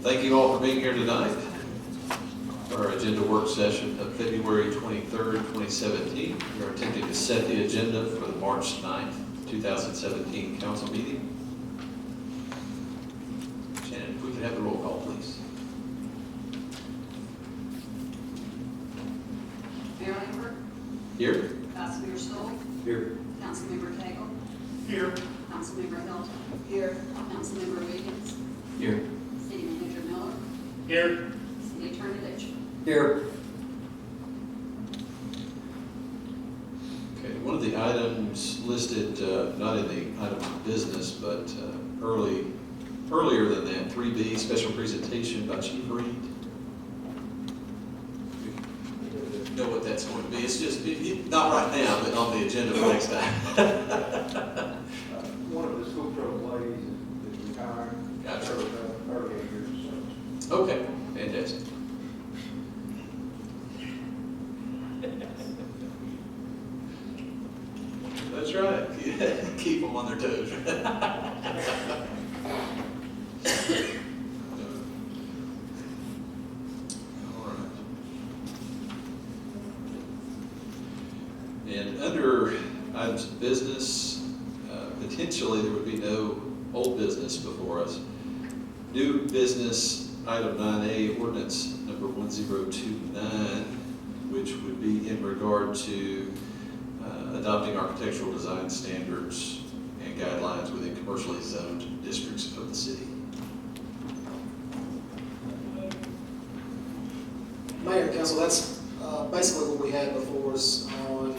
Thank you all for being here tonight for our agenda work session of February 23rd, 2017. We are attempting to set the agenda for the March 9th, 2017 council meeting. Shannon, if we could have the roll call, please. Mayor Lambert, Here? Councilmember Stoll, Here. Councilmember Cagle, Here. Councilmember Hilton. Here. Councilmember Wiggins, Here. City Manager Miller, Here. City Attorney Litch. Here. Okay, one of the items listed, not in the item of business, but earlier than that, 3B, special presentation by Chief Reed. You know what that's going to be. It's just, not right now, but on the agenda for next time. One of the school truck ladies is retired. Gotcha. Early years, so. Okay, fantastic. That's right. Keep them on their toes. All right. And under items of business, potentially there would be no old business before us. New business, item 9A, ordinance number 1029, which would be in regard to adopting architectural design standards and guidelines within commercially zoned districts of the city. Mayor and Council, that's basically what we had before us on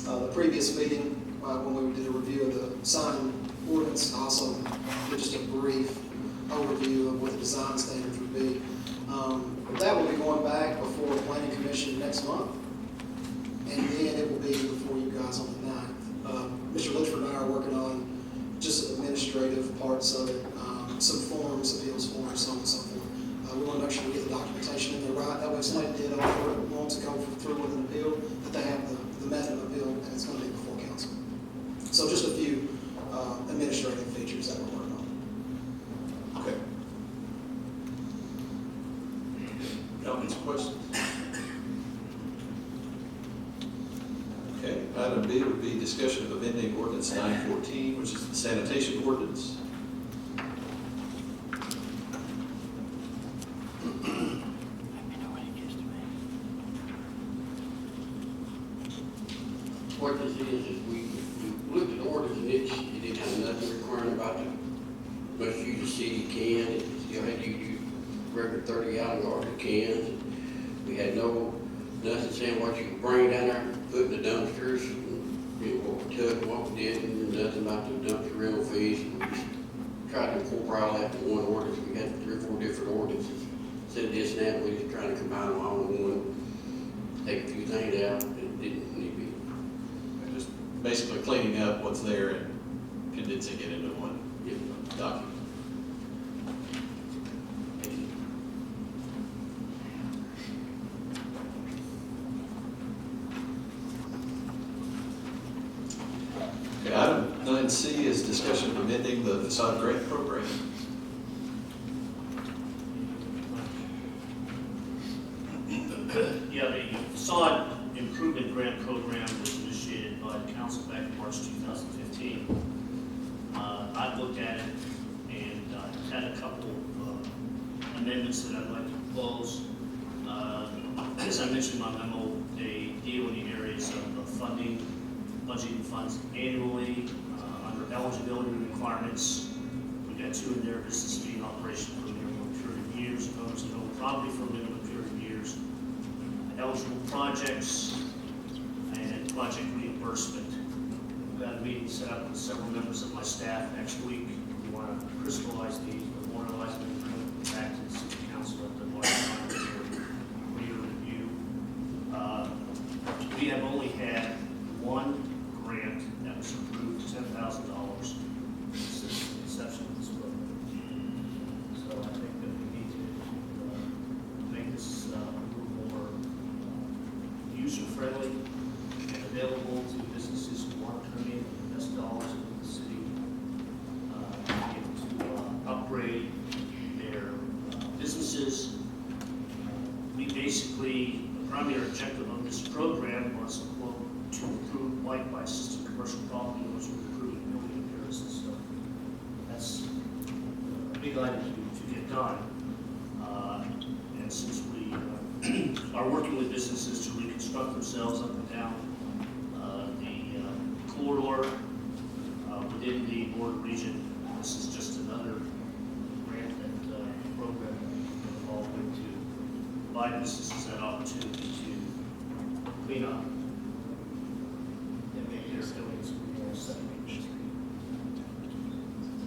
the previous meeting when we did a review of the sign ordinance. Also, did just a brief overview of what the design standards would be. That will be going back before the Planning Commission next month, and then it will be before you guys on the 9th. Mr. Litchford and I are working on just administrative parts of it, some forms, appeals forms, so on and so forth. We want to make sure we get the documentation in there right. That way, if somebody did offer it, wants to go through with an appeal, that they have the method of appeal, and it's going to be before council. So just a few administrative features that we're working on. Okay. Comments, questions? Okay, item B would be discussion of amending ordinance 914, which is the sanitation ordinance. What this is we looked at the orders and it didn't have nothing requiring about the must use a city can, it still had to use regular 30-gallon garbage cans. We had nothing saying what you could bring down there, put in the dumpsters, and, you know, what we took, what we didn't, nothing about the dumpster rental fees. We just tried to incorporate all that in one ordinance. We had 3 or 4 different ordinances. Instead of this and that, we just trying to combine them all in one, take a few things out that didn't need to be. And just basically cleaning up what's there and condensing it into one document. Thank you. Okay, item 9C is discussion of amending the facade grant program. Yeah, the facade improvement grant program was initiated by the council back in March 2015. I've looked at it and had a couple amendments that I'd like to propose. As I mentioned in my memo, they deal in the areas of funding, budgeting funds annually, under eligibility requirements. We've got 2 in there: business being operation for a minimum period of years, owns and own property for a minimum period of years, eligible projects, and project reimbursement. We've got a meeting set up with several members of my staff next week. We want to crystallize these, memorialize them, and bring them back to the city council at the March time for your review. We have only had one grant that was approved, $10,000 since the inception of this program. So I think that we need to make this a little more user-friendly and available to businesses who want to come in and invest dollars in the city, be able to upgrade their like by Assistant Commercial Property Owners with improving building appearances. So that's a big item to get done. And since we are working with businesses to reconstruct themselves up and down the corridor within the Board region, this is just another grant that program involved with to provide businesses that opportunity to clean up and make their buildings more safe.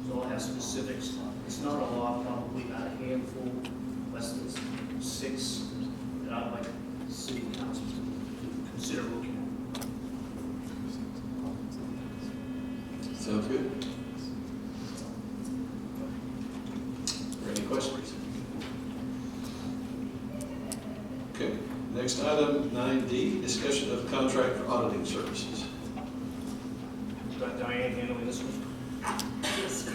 So I'll have specifics. It's not a lot, probably about a handful, less than 6 that I'd like the city council to consider looking at. Sounds good. Are there any questions? Okay, next item, 9D, discussion of contract for auditing services. Got Diane handling this one? Yes.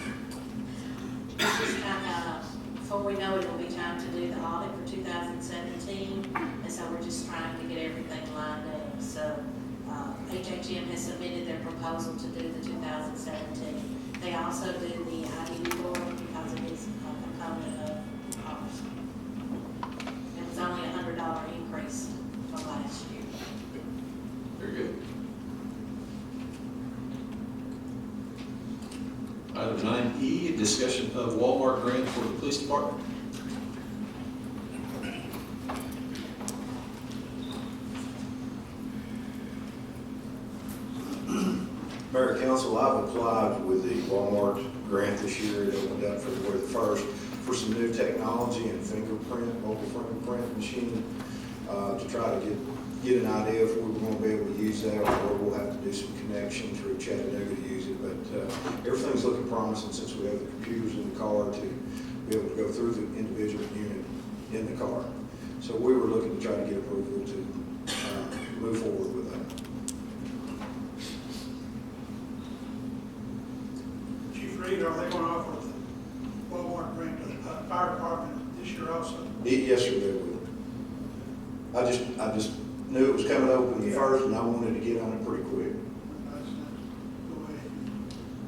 Before we know it, it'll be time to do the audit for 2017, and so we're just trying to get everything lined up. So HHM has submitted their proposal to do the 2017. They also do the ID board because it is a component of ours. It was only a $100 increase from last year. Very good. Item 9E, discussion of Walmart grant for the police department. Mayor and Council, I've applied with the Walmart grant this year. It opened up February the 1st for some new technology and mobile fingerprint machine to try to get an idea if we're going to be able to use that or we'll have to do some connections through Chattanooga to use it. But everything's looking promising since we have the computers in the car to be able to go through the individual unit in the car. So we were looking to try to get approval to move forward with that. Chief Reed, are they going to offer the Walmart grant to the fire department this year also? Yes, sir, they will. I just knew it was coming open the first, and I wanted to get on it pretty quick. Go ahead.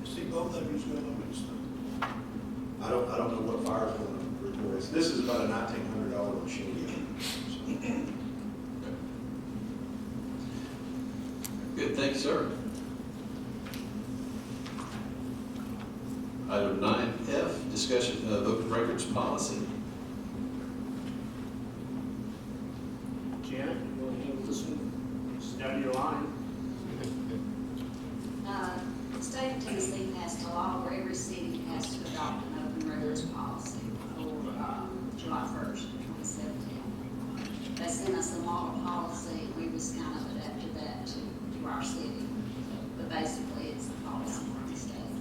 See, both of you's going to stuff. I don't know what fire's going to request. This is about a $1,900 machine. Good, thanks, sir. Item 9F, discussion of open records policy. Janet, you want to handle this one? It's down your line. The state of Tennessee passed a law where every city has to adopt an open records policy for July 1st, 2017. They sent us a model policy, we just kind of adapted that to our city. But basically, it's the policy from the state.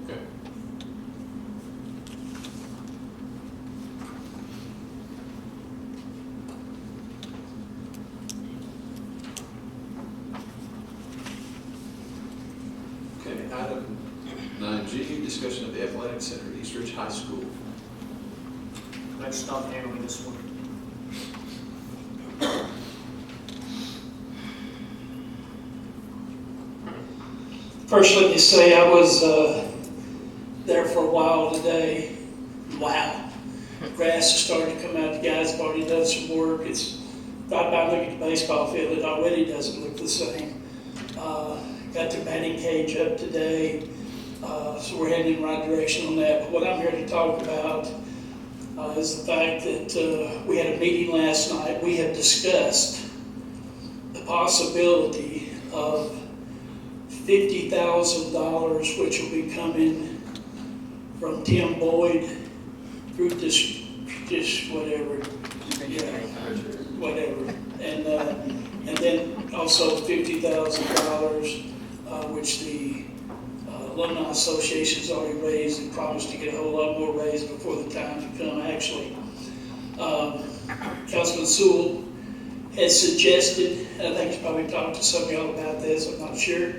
Okay. Okay, item 9G, discussion of the athletic center at East Ridge High School. Let's stop handling this one. First, let me say I was there for a while today. Wow. Grass is starting to come out. The guys have already done some work. It's right by looking at the baseball field. It already doesn't look the same. Got the batting cage up today. So we're heading in the right direction on that. But what I'm here to talk about is the fact that we had a meeting last night. We have discussed the possibility of $50,000, which will be coming from Tim Boyd through this whatever, yeah, whatever, and then also $50,000, which the Alumni Association's already raised and promised to get a whole lot more raised before the time to come. Actually, Councilman Sewell has suggested, and I think he's probably talked to some of y'all about this, I'm not sure,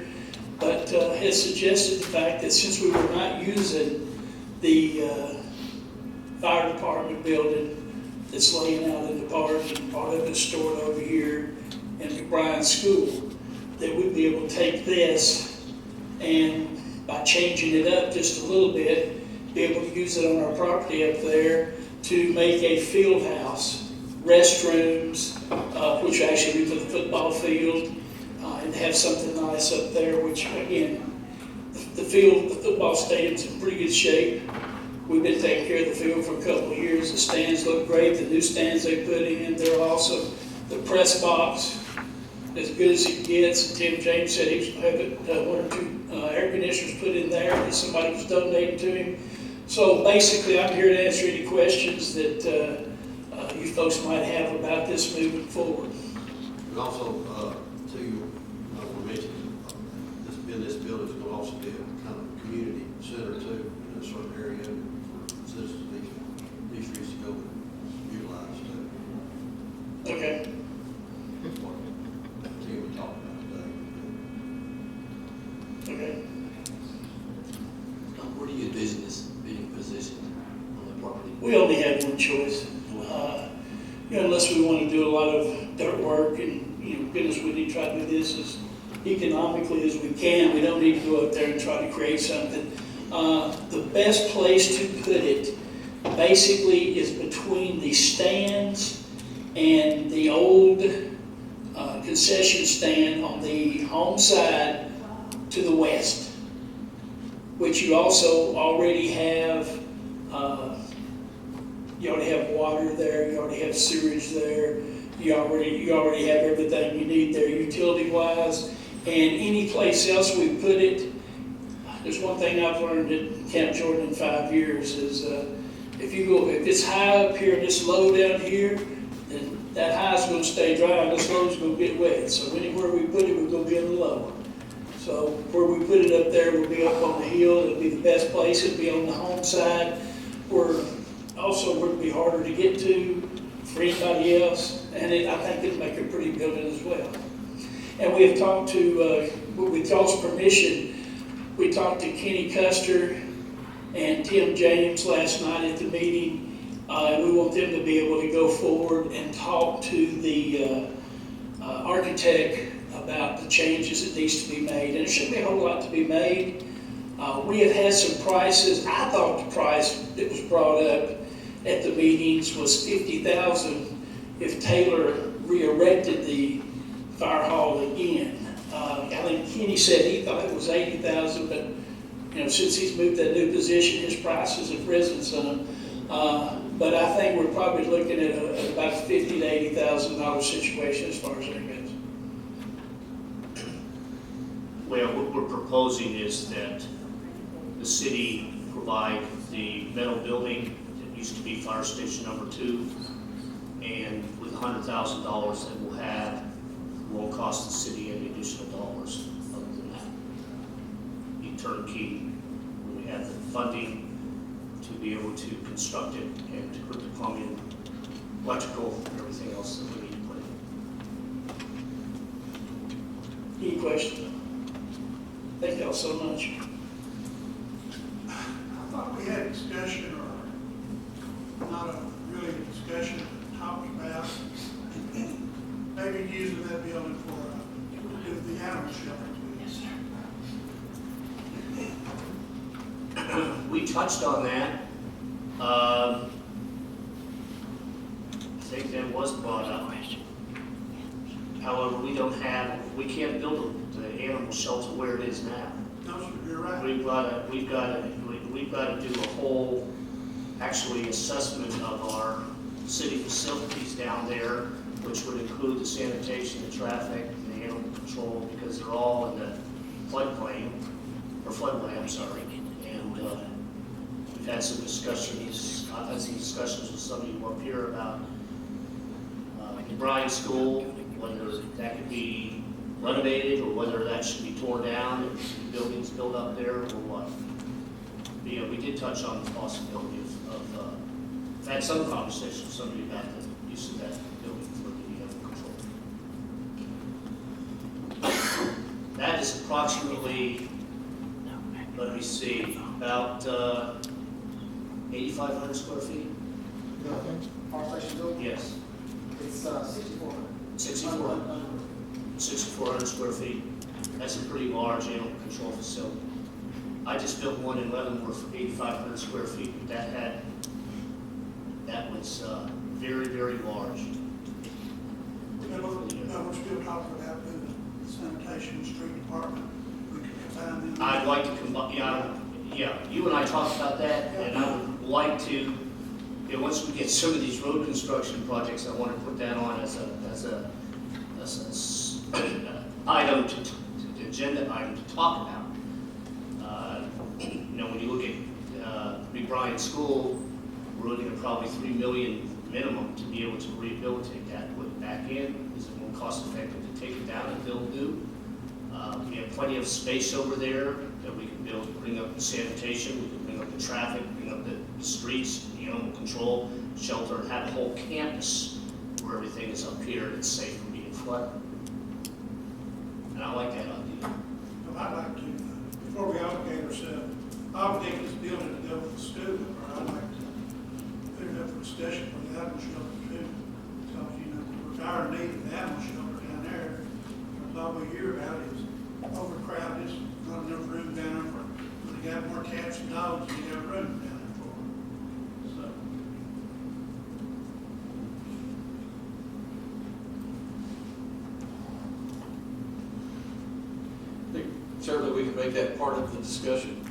but has suggested the fact that since we were not using the fire department building that's laying out in the park, and part of it's stored over here in McBride School, that we'd be able to take this and by changing it up just a little bit, be able to use it on our property up there to make a field house, restrooms, which actually be for the football field, and have something nice up there, which again, the football stadium's in pretty good shape. We've been taking care of the field for a couple of years. The stands look great, the new stands they put in, they're awesome. The press box, as good as it gets. Tim James said he was having one or two air conditioners put in there that somebody was donating to him. So basically, I'm here to answer any questions that you folks might have about this moving forward. And also, too, I want to mention, this building's going to also be a kind of community center too, in a certain area for citizens, these streets to go and utilize too. Okay. That's what Tim we talked about today. Okay. Where do you envision this being positioned on the property? We only have one choice. Unless we want to do a lot of dirt work and, goodness, we need to try to do this as economically as we can. We don't need to go up there and try to create something. The best place to put it basically is between the stands and the old concession stand on the home side to the west, which you also already have. You already have water there, you already have sewage there, you already have everything you need there utility-wise. And any place else we put it, there's one thing I've learned at Camp Jordan in 5 years is if it's high up here and it's low down here, then that high is going to stay dry and this low is going to get wet. So anywhere we put it, we're going to be in the low. So where we put it up there will be up on the hill. It'll be the best place. It'll be on the home side, where also would be harder to get to for anybody else. And I think it'll make a pretty building as well. And we have talked to, with y'all's permission, we talked to Kenny Custer and Tim James last night at the meeting. We want them to be able to go forward and talk to the architect about the changes that needs to be made. And there shouldn't be a whole lot to be made. We have had some prices. I thought the price that was brought up at the meetings was $50,000 if Taylor re-erected the fire hall again. I think Kenny said he thought it was $80,000, but since he's moved that new position, his prices have risen some. But I think we're probably looking at about $50,000 to $80,000 situation as far as that goes. Well, what we're proposing is that the city provide the metal building that used to be fire station number 2, and with $100,000 that we'll have, won't cost the city any additional dollars other than that. Be turnkey when we have the funding to be able to construct it and to put the plumbing, electrical, and everything else that we need to put in. Any questions? Thank y'all so much. I thought we had discussion, or not a really discussion, talked about maybe using that building for the animal shelter. We touched on that. I think that was brought up. However, we can't build the animal shelter where it is now. No, sir, you're right. We've got to do a whole, actually, assessment of our city facilities down there, which would include the sanitation, the traffic, the animal control, because they're all in the floodplain, or floodway, I'm sorry. And we've had some discussions, I've had some discussions with some of you up here about the Bryan School, whether that could be renovated or whether that should be torn down and buildings built up there or what. We did touch on the possibility of I've had some conversations with somebody about the use of that building for the control. That is approximately, let me see, about 8,500 square feet? Fire station building? Yes, It's 6,400. 6,400. 6,400 square feet. That's a pretty large animal control facility. I just built one in Leavenworth for 8,500 square feet, but that was very, very large. No, we're still talking about the sanitation street department. We could combine them. I'd like to combine, yeah, you and I talked about that, and I would like to, once we get some of these road construction projects, I want to put that on as a item agenda item to talk about. When you look at McBrien School, we're looking at probably $3 million minimum to be able to rehabilitate that, put it back in. Is it more cost effective to take it down and build new? We have plenty of space over there that we can build, bring up the sanitation, we can bring up the traffic, bring up the streets, the animal control, shelter, and have a whole campus where everything is up here and it's safe from being flooded. And I like that idea. I'd like to, before we obligate ourselves, obligate this building to go with the school, or I'd like to put it up for discussion for the animal shelter too. Because, with our need of the animal shelter down there, because all we hear about is overcrowded, not enough room down there for, when they got more cats and dogs, than you got room down there for them. So, I think certainly we can make that part of the discussion.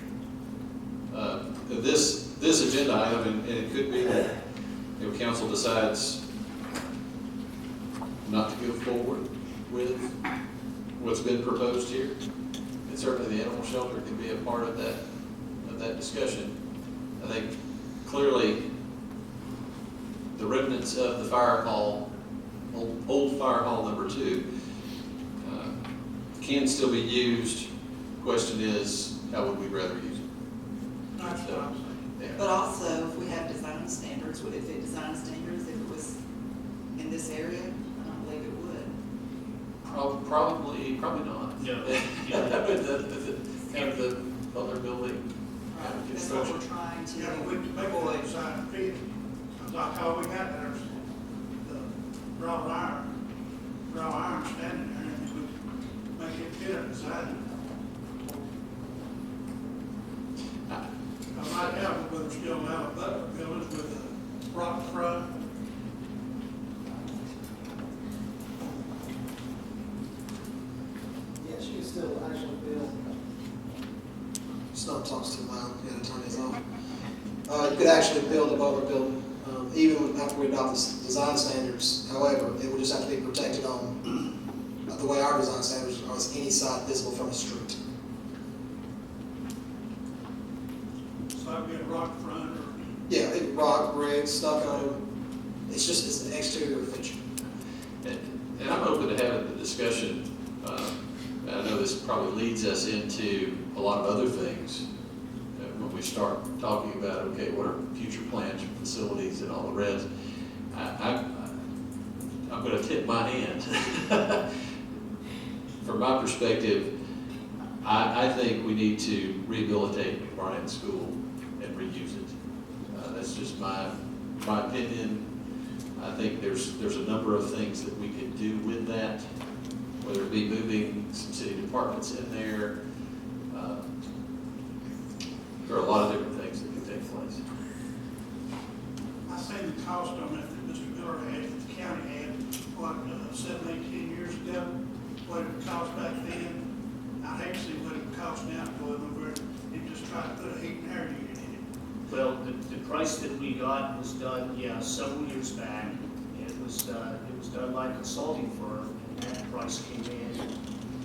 This agenda item, and it could be that, council decides not to go forward with what's been proposed here. And certainly the animal shelter can be a part of that discussion. I think clearly the remnants of the fire hall, old fire hall number 2, can still be used. Question is, how would we rather use it? that's what I'm saying. Yeah. But also, if we have design standards, would it fit design standards if it was in this area? I don't believe it would. Probably not. No. Kind of the other building. Right, that's what we're trying to Yeah, we can make avoid. it inside the pit. Like all we got there is the raw iron standing there, and we could make it fit up inside it. Right now, we're still out of Butler buildings with a rock front. Yes, you can still actually build. Stop talks too loud, you gotta turn these off. You could actually build a Butler building, even after we adopt the design standards. However, it would just have to be protected on, the way our design standards are, as any site visible from a street. So I'd be a rock front or. Yeah, rock, brick, stucco, it's an exterior feature. And I'm open to having the discussion. I know this probably leads us into a lot of other things when we start talking about, okay, what are future plans for facilities and all the rest. I'm going to tip my hand. From my perspective, I think we need to rehabilitate McBrien School and reuse it. That's just my opinion. I think there's a number of things that we could do with that, whether it be moving some city departments in there. There are a lot of different things that can take place. I seen the cost on it that Mr. Miller had, that the county had, 7, 8, 10 years ago, what it would cost back then. I hate to see what it would cost now to go over and just try to put a heat and air unit in it. Well, the price that we got was done, several years back. It was done by a consulting firm, and that price came in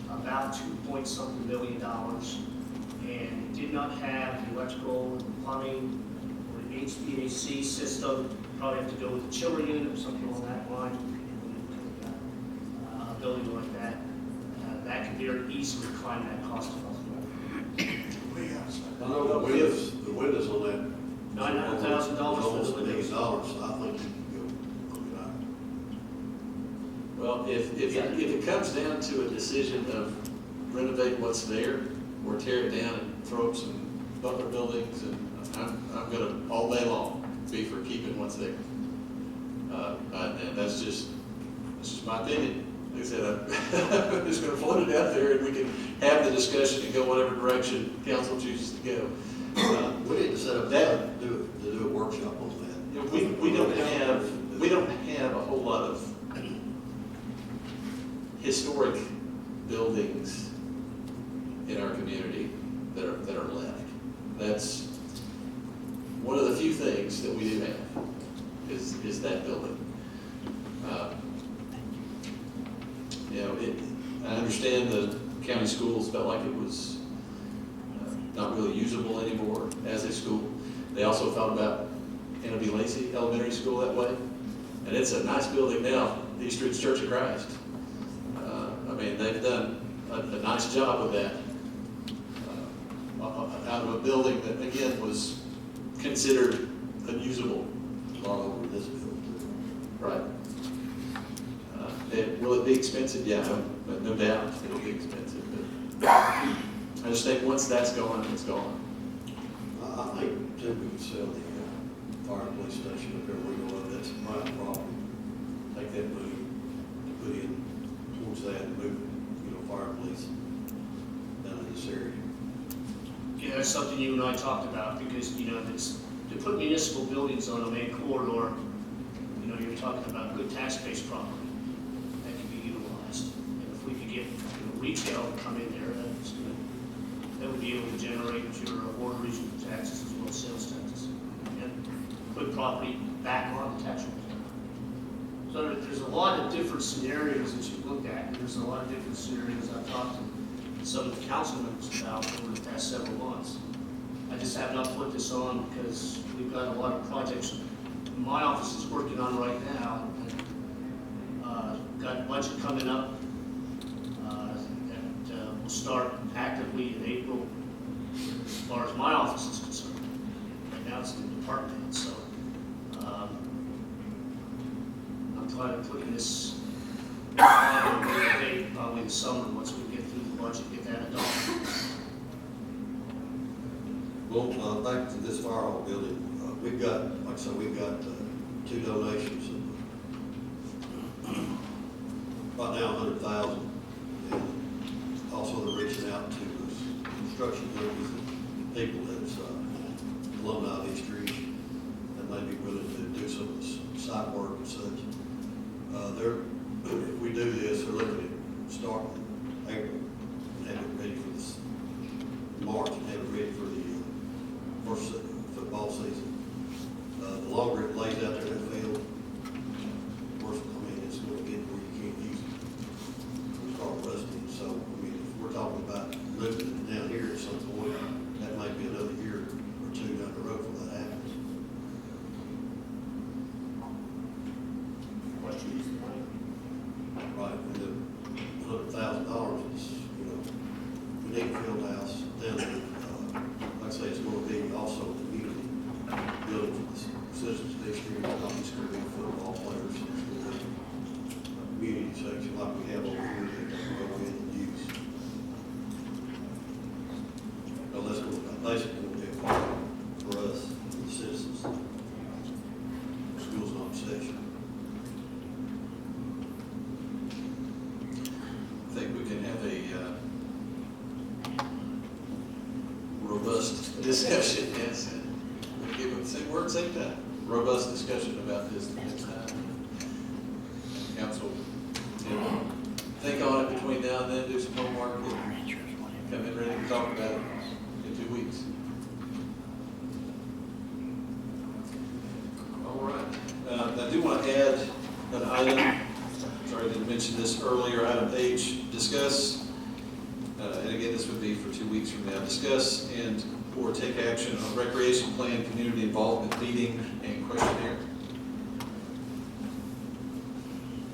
about $2.something million. And it did not have the electrical, the plumbing, or the HVAC system. Probably have to go with a chiller unit or something along that line. A building like that, that could very easily climb that cost of We got I know the windows on that. $900,000 for the Almost $1 million, windows. so I think you can go, Well, if it comes down to a decision of renovate what's there, or tear it down and throw up some Butler buildings, and I'm gonna, all day long, be for keeping what's there. And that's just my opinion. like I said, I'm just gonna float it out there and we can have the discussion and go whatever direction council chooses to go. We need to set up that, to do a workshop on You know, that. we don't have a whole lot of historic buildings in our community that are left. That's one of the few things that we do have, is that building. You know, I understand the county schools felt like it was not really usable anymore as a school. They also thought about Anna B. Lacey Elementary School that way, and it's a nice building now, East Street's Church of Christ. I mean, they've done a nice job with that, out of a building that, again, was considered unusable. All over this building. Right. Will it be expensive? Yeah, but no doubt it'll be expensive. But I just think once that's gone, it's gone. I think too, we could sell the fire and police station up there, we go up, that's private property. Take that money to put in towards that and move, fire and police down in this area. Yeah, that's something you and I talked about, because, it's, to put municipal buildings on a main corridor, you're talking about good tax-based property that can be utilized. And if we could get, retail to come in there, that would be able to generate your water regional taxes as well as sales taxes. And put property back on the tax roll. So there's a lot of different scenarios that you look at, and there's a lot of different scenarios I've talked to some of the council members about over the past several months. I just have not put this on because we've got a lot of projects my office is working on right now. And, got a budget coming up that will start actively in April as far as my office is concerned. Right now it's the department, so I'm trying to put this on a date probably in the summer once we get through the budget, get that adopted. Well, back to this fire hall building, we've got, like I said, we've got 2 donations of right now 100,000. And also they're reaching out to construction companies and people that's alumni of East Street that may be willing to do some of this site work and such. If we do this, they're looking at starting April and have it ready for this March and have it ready for the first football season. The longer it lays out there in the field, the worse, it's going to get where you can't use it. It'll start rusting. So, if we're talking about moving it down here at some point, that might be another year or 2 down the road before that happens. Right, and the $100,000 is, we need a field house down there. Like I say, it's going to be also a community building for the citizens of East Street, obviously school football players, a community section like we have over here that they can go in and use. Now, that's basically going to be a part for us, the citizens. School's not a section. I think we can have a robust discussion, yes. We'll give it the same word, same time. Robust discussion about this the next time. Council, think on it between now and then, do some homework, and come in ready to talk about it in 2 weeks. All right. I do want to add an item. Sorry, I didn't mention this earlier. Item H, discuss, and again, this would be for 2 weeks from now, discuss and or take action on recreation plan, community involvement meeting and questionnaire.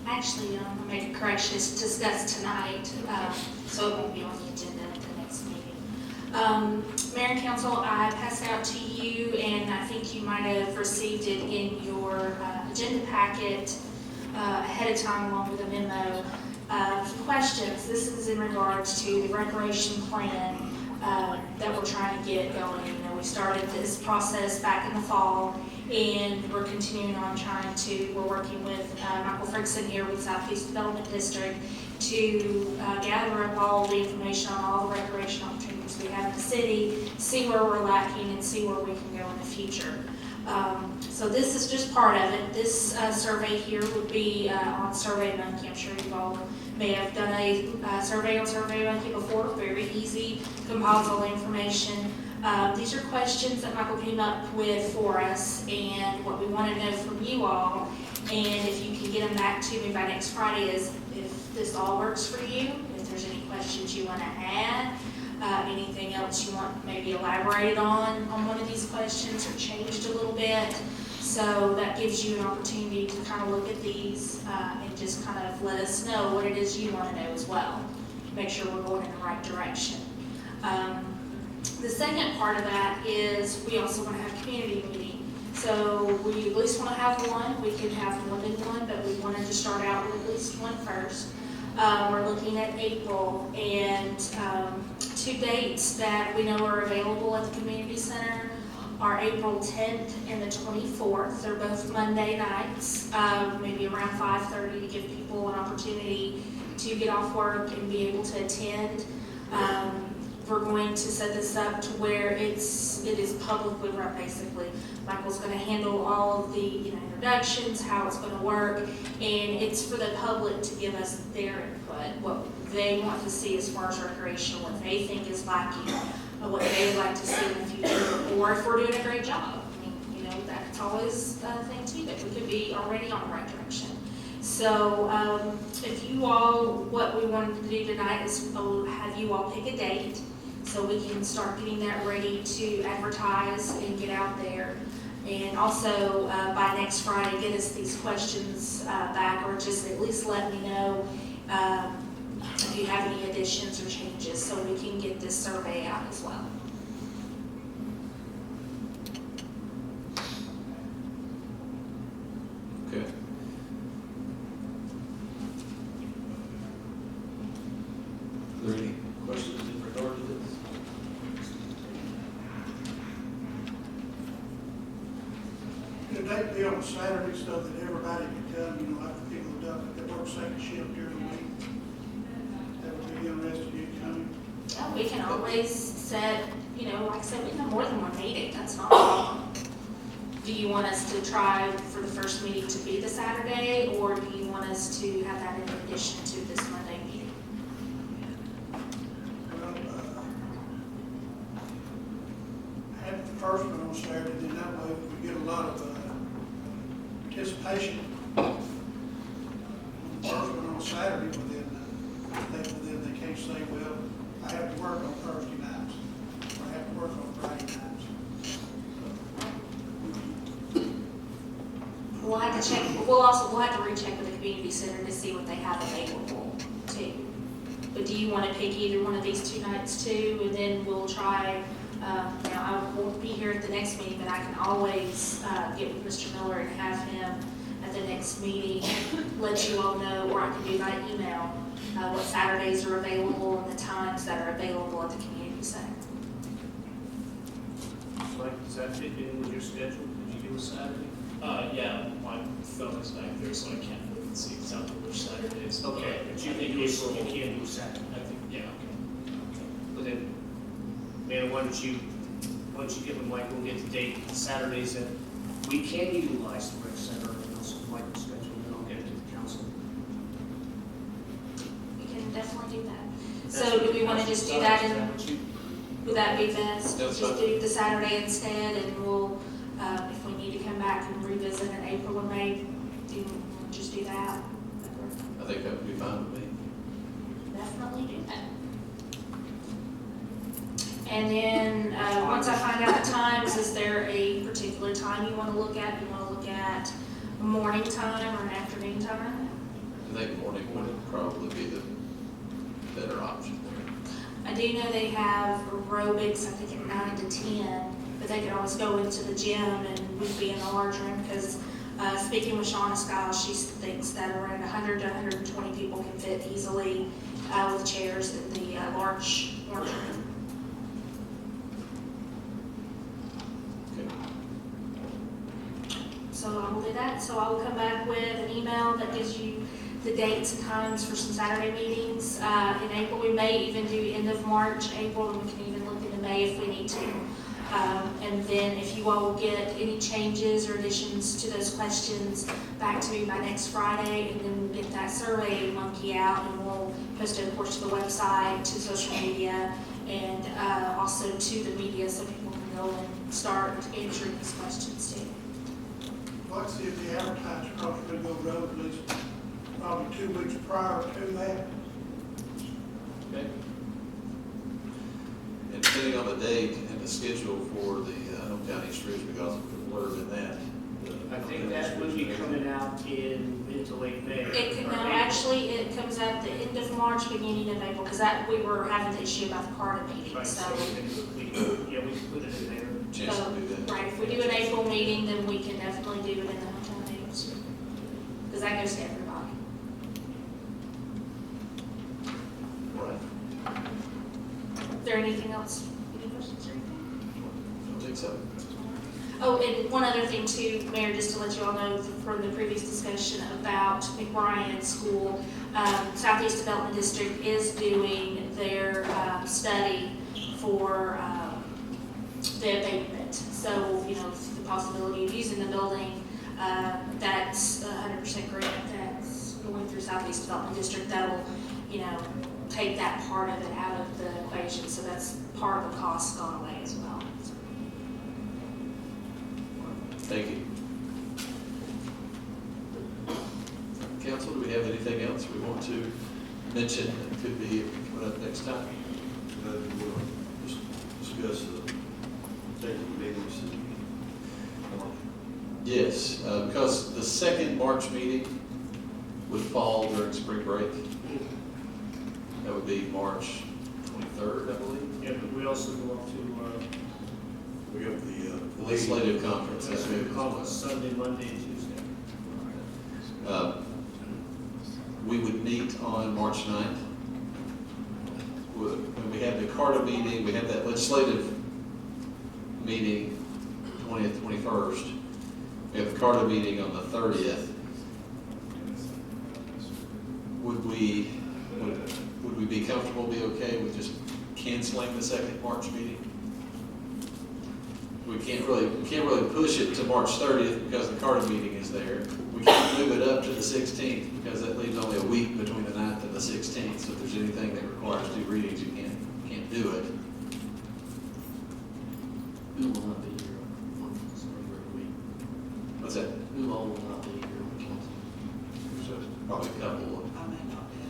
Actually, I made a correction, it's discussed tonight, so it won't be on the agenda at the next meeting. Mayor and Council, I passed out to you, and I think you might have received it in your agenda packet ahead of time along with a memo. Questions, this is in regards to the recreation plan that we're trying to get going. You know, we started this process back in the fall, and we're continuing on we're working with Michael Frickson here with Southeast Development District to gather up all the information on all the recreation opportunities we have in the city, see where we're lacking, and see where we can go in the future. So this is just part of it. This survey here would be on SurveyMonkey. I'm sure you all may have done a survey on SurveyMonkey before. Very easy, compiles all the information. These are questions that Michael came up with for us, and what we want to know from you all, and if you can get them back to me by next Friday, is if this all works for you, if there's any questions you want to add, anything else you want maybe elaborated on one of these questions or changed a little bit. So that gives you an opportunity to kind of look at these and just kind of let us know what it is you want to know as well. Make sure we're going in the right direction. The second part of that is we also want to have community meeting. So we at least want to have one. We can have more than one, but we wanted to start out with at least one first. We're looking at April, and two dates that we know are available at the community center are April 10th and the 24th. They're both Monday nights, maybe around 5:30 to give people an opportunity to get off work and be able to attend. We're going to set this up to where it is publicly run, basically. Michael's going to handle all of the introductions, how it's going to work, and it's for the public to give us their input, what they want to see as far as recreation, what they think is lacking, what they would like to see in the future, or if we're doing a great job. I mean, that's always a thing too, that we could be already on the right direction. So if you all, what we wanted to do tonight is have you all pick a date so we can start getting that ready to advertise and get out there. And also by next Friday, get us these questions back, or just at least let me know if you have any additions or changes so we can get this survey out as well. Okay. Are there any questions in regard to this? Could that be on a Saturday so that everybody can come, like the people that work second shift during the week? That would be interested in coming. Yeah, we can always set, like I said, we can have more than one meeting. That's not a problem. Do you want us to try for the first meeting to be the Saturday, or do you want us to have that in addition to this Monday meeting? Well, have the first one on Saturday, then that way we get a lot of participation. The first one on Saturday, but then they can't say, well, I have to work on Thursday nights, or I have to work on Friday nights. We'll have to check, we'll have to recheck with the community center to see what they have available too. But do you want to pick either one of these two nights too, and then we'll try, I won't be here at the next meeting, but I can always get with Mr. Miller and have him at the next meeting, let you all know, or I can do by email, what Saturdays are available and the times that are available at the community center. Mike, does that fit in with your schedule? Did you do a Saturday? Yeah, my phone is back there, so I can't look and see exactly which Saturday it is. Okay, but you can do a Saturday. I think, yeah, okay. But then, man, why don't you get with Mike, we'll get the date, Saturdays that we can utilize the rec center, and also Mike's schedule, and then I'll get it to the council. We can definitely do that. So do we want to just do that would that be best? That's Just fine. do the Saturday instead, and we'll, if we need to come back and revisit in April or May, just do that. I think that would be fine with me. Definitely do that. And then, once I find out the times, is there a particular time you want to look at? You want to look at a morning time or an afternoon time? I think morning would probably be the better option. I do know they have aerobics, I think at 9 to 10, but they could always go into the gym and we'd be in the large room, because speaking with Shauna Skiles, she thinks that around 100 to 120 people can fit easily with chairs in the large room. that, so I will come back with an email that gives you the dates and times for some Saturday meetings. In April, we may even do end of March, April, and we can even look into May if we need to. And then if you all will get any changes or additions to those questions back to me by next Friday, and then we'll get that survey monkey out, and we'll post it, of course, to the website, to social media, and also to the media, so people can go and start answering these questions too. Like I see if they advertise across Ridgeville Road, at least probably 2 weeks prior to that. Okay. And depending on the date and the schedule for the Home County Streets, we also put a blurb in that. I think that would be coming out in mid to late May. Actually, it comes out the end of March, beginning of April, because we were having the issue about the CARTA meeting, Right, so. so we can put it in there. Chance to do that. Right, if we do an April meeting, then we can definitely do it in the hotel meetings, because that goes to everybody. Right. Is there anything else? Any questions or anything? Don't think so. Oh, and one other thing too, Mayor, just to let you all know from the previous discussion about McBrien School, Southeast Development District is doing their study for the abatement. So, the possibility of using the building, that's 100% grant that's going through Southeast Development District. That'll, take that part of it out of the equation. So that's part of the cost gone away as well. Thank you. Council, do we have anything else we want to mention that could be coming up next time? We'll just discuss the technical meetings and Yes, because the second March meeting would fall during spring break. That would be March 23rd, I believe. Yeah, but we also go up to, we have the Legislative conference. That's we it. call it Sunday, Monday, and Tuesday. We would meet on March 9th. When we have the CARTA meeting, we have that legislative meeting 20th, 21st. We have the CARTA meeting on the 30th. Would we be comfortable, be okay with just canceling the second March meeting? We can't really push it to March 30th because the CARTA meeting is there. We can't move it up to the 16th because that leaves only a week between the 9th and the 16th. So if there's anything that requires 2 readings, you can't do it. Who will not be here on this regular week? What's that? Who all will not be here on the council? There's probably a couple of. I may not be in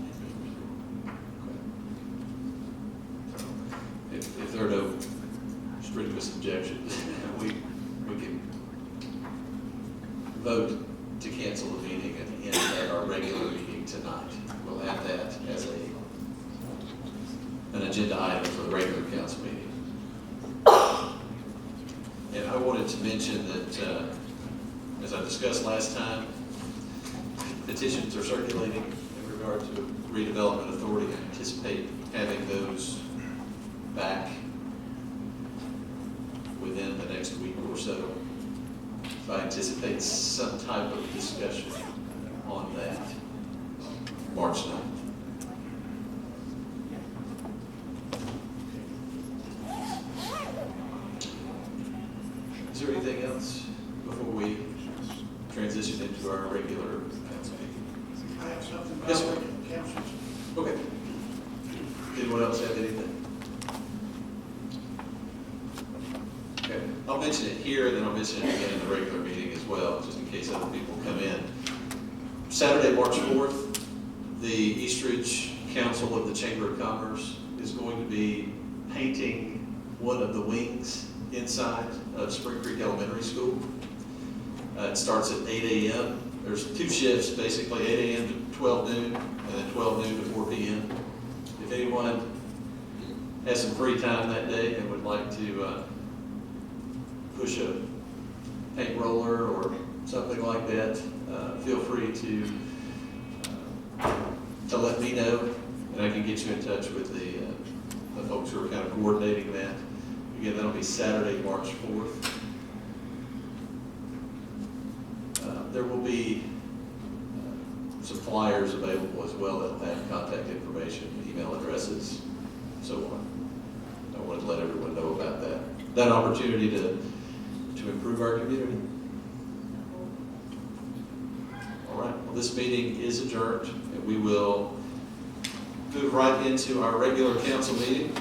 If there are no strenuous objections, we can vote to cancel the meeting at the end of our regular meeting tonight. We'll add that as an agenda item for the regular council meeting. And I wanted to mention that, as I discussed last time, petitions are circulating in regard to redevelopment authority. I anticipate having those back within the next week or so. So I anticipate some type of discussion on that March 9th. Is there anything else before we transition into our regular council meeting? I have something Yes, about sir. the council. Okay. Anyone else have anything? Okay, I'll mention it here, and then I'll mention it again in the regular meeting as well, just in case other people come in. Saturday, March 4th, the Eastridge Council of the Chamber of Commerce is going to be painting one of the wings inside of Spring Creek Elementary School. It starts at 8 a.m. There's 2 shifts, basically 8 a.m. to 12 noon, and then 12 noon to 4 p.m. If anyone has some free time that day and would like to push a paint roller or something like that, feel free to let me know, and I can get you in touch with the folks who are kind of coordinating that. Again, that'll be Saturday, March 4th. There will some flyers available as well that have contact information, email addresses, so on. I wanted to let everyone know about that opportunity to improve our community. All right, well, this meeting is adjourned, and we will move right into our regular council meeting.